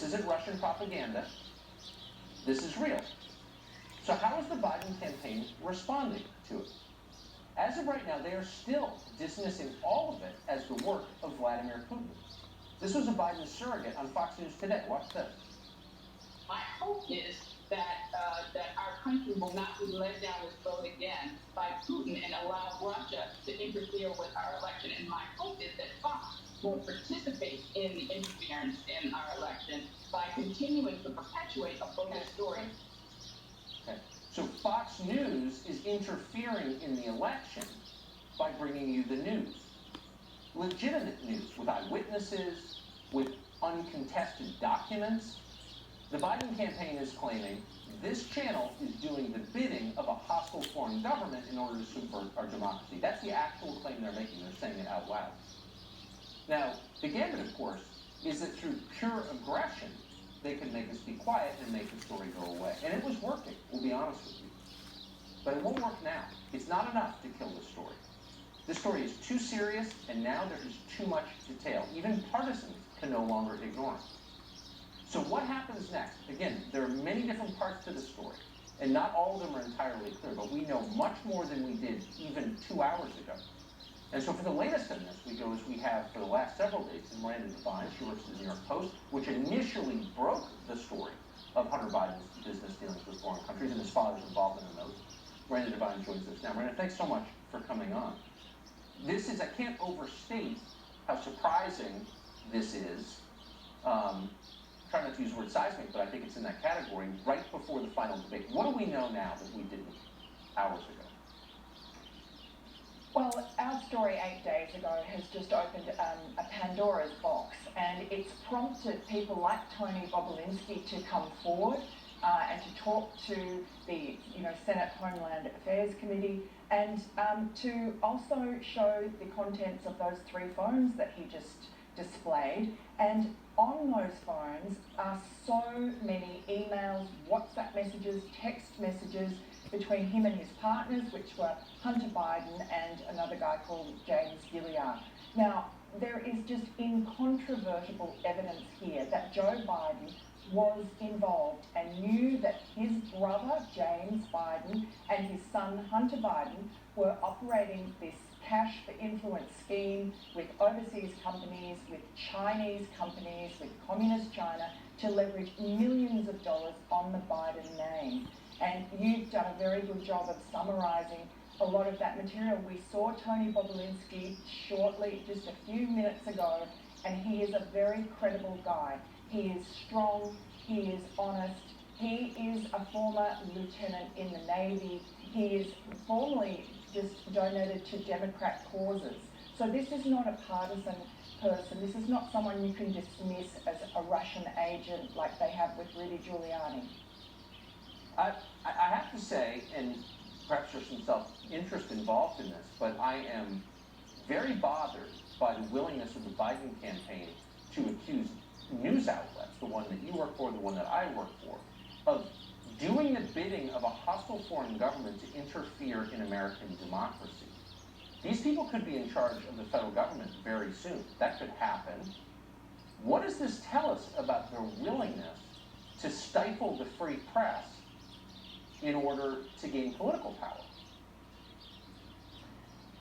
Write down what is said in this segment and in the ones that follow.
isn't Russian propaganda. This is real. So how is the Biden campaign responding to it? As of right now, they are still dismissing all of it as the work of Vladimir Putin. This was a Biden surrogate on Fox News today. Watch this. My hope is that our country will not be led down this road again by Putin and allow Russia to interfere with our election. And my hope is that Fox will participate in the interference in our election by continuing to perpetuate a bogus story. Okay. So Fox News is interfering in the election by bringing you the news. Legitimate news with eyewitnesses, with uncontested documents. The Biden campaign is claiming this channel is doing the bidding of a hostile foreign government in order to subvert our democracy. That's the actual claim they're making. They're saying it out loud. Now, the gambit, of course, is that through pure aggression, they can make us be quiet and make the story go away. And it was working, we'll be honest with you. But it won't work now. It's not enough to kill the story. This story is too serious, and now there is too much detail. Even partisans can no longer ignore it. So what happens next? Again, there are many different parts to the story, and not all of them are entirely clear, but we know much more than we did even 2 hours ago. And so for the latest in this, we go as we have for the last several days in Miranda Devine. She works at the New York Post, which initially broke the story of Hunter Biden's business dealings with foreign countries and his father's involvement in those. Miranda Devine joins us now. Miranda, thanks so much for coming on. This is, I can't overstate how surprising this is. Try not to use the word seismic, but I think it's in that category, right before the final debate. What do we know now that we didn't hours ago? Well, our story 8 days ago has just opened a Pandora's box, and it's prompted people like Tony Bobulinski to come forward and to talk to the Senate Homeland Affairs Committee, and to also show the contents of those 3 phones that he just displayed. And on those phones are so many emails, WhatsApp messages, text messages between him and his partners, which were Hunter Biden and another guy called James Gilliard. Now, there is just incontrovertible evidence here that Joe Biden was involved and knew that his brother, James Biden, and his son, Hunter Biden, were operating this cash for influence scheme with overseas companies, with Chinese companies, with communist China, to leverage millions of dollars on the Biden name. And you've done a very good job of summarizing a lot of that material. We saw Tony Bobulinski shortly, just a few minutes ago, and he is a very credible guy. He is strong, he is honest, he is a former lieutenant in the Navy, he is formerly just donated to Democrat causes. So this is not a partisan person, this is not someone you can dismiss as a Russian agent like they have with Rudy Giuliani. I have to say, and perhaps there's some self-interest involved in this, but I am very bothered by the willingness of the Biden campaign to accuse news outlets, the one that you work for, the one that I work for, of doing the bidding of a hostile foreign government to interfere in American democracy. These people could be in charge of the federal government very soon. That could happen. What does this tell us about their willingness to stifle the free press in order to gain political power?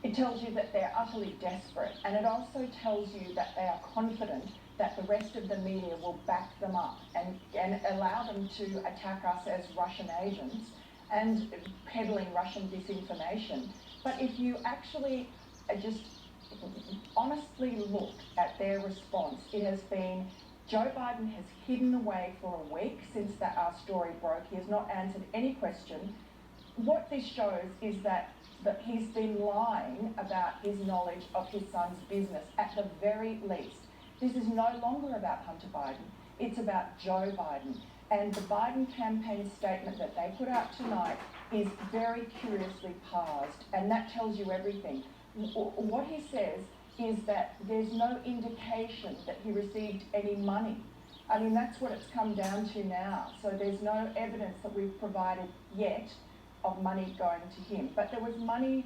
It tells you that they're utterly desperate, and it also tells you that they are confident that the rest of the media will back them up and allow them to attack us as Russian agents and peddling Russian disinformation. But if you actually just honestly look at their response, it has been Joe Biden has hidden away for a week since our story broke. He has not answered any question. What this shows is that he's been lying about his knowledge of his son's business at the very least. This is no longer about Hunter Biden, it's about Joe Biden. And the Biden campaign statement that they put out tonight is very curiously parsed, and that tells you everything. What he says is that there's no indication that he received any money. I mean, that's what it's come down to now. So there's no evidence that we've provided yet of money going to him. But there was money,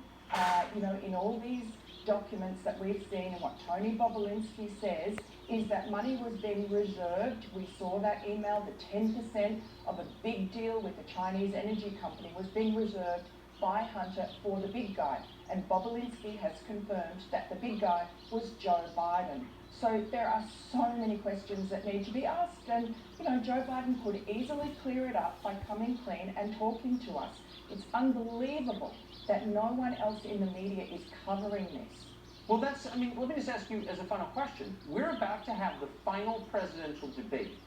in all these documents that we've seen and what Tony Bobulinski says is that money was being reserved. We saw that email, the 10% of a big deal with the Chinese energy company was being reserved by Hunter for the big guy. And Bobulinski has confirmed that the big guy was Joe Biden. So there are so many questions that need to be asked. And, Joe Biden could easily clear it up by coming clean and talking to us. It's unbelievable that no one else in the media is covering this. Well, let me just ask you as a final question. We're about to have the final presidential debate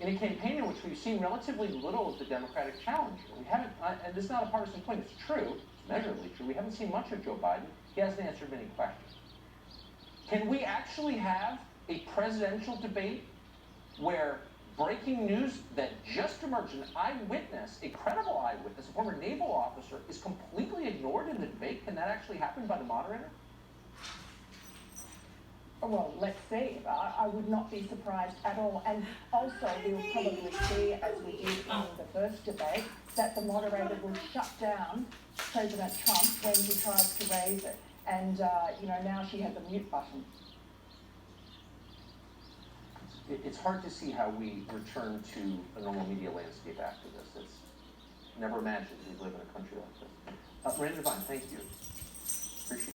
in a campaign in which we've seen relatively little of the Democratic challenger. We haven't, and this is not a partisan point, it's true, it's measurably true. We haven't seen much of Joe Biden. He hasn't answered many questions. Can we actually have a presidential debate where breaking news that just emerged, an eyewitness, a credible eyewitness, a former naval officer, is completely ignored in the debate? Can that actually happen by the moderator? Well, let's see. I would not be surprised at all. And also, we'll probably see, as we did in the first debate, that the moderator will shut down President Trump when he tries to raise it. And, now she has a mute button. It's hard to see how we return to a normal media landscape after this. It's never imagined we'd live in a country like this. Miranda Devine, thank you.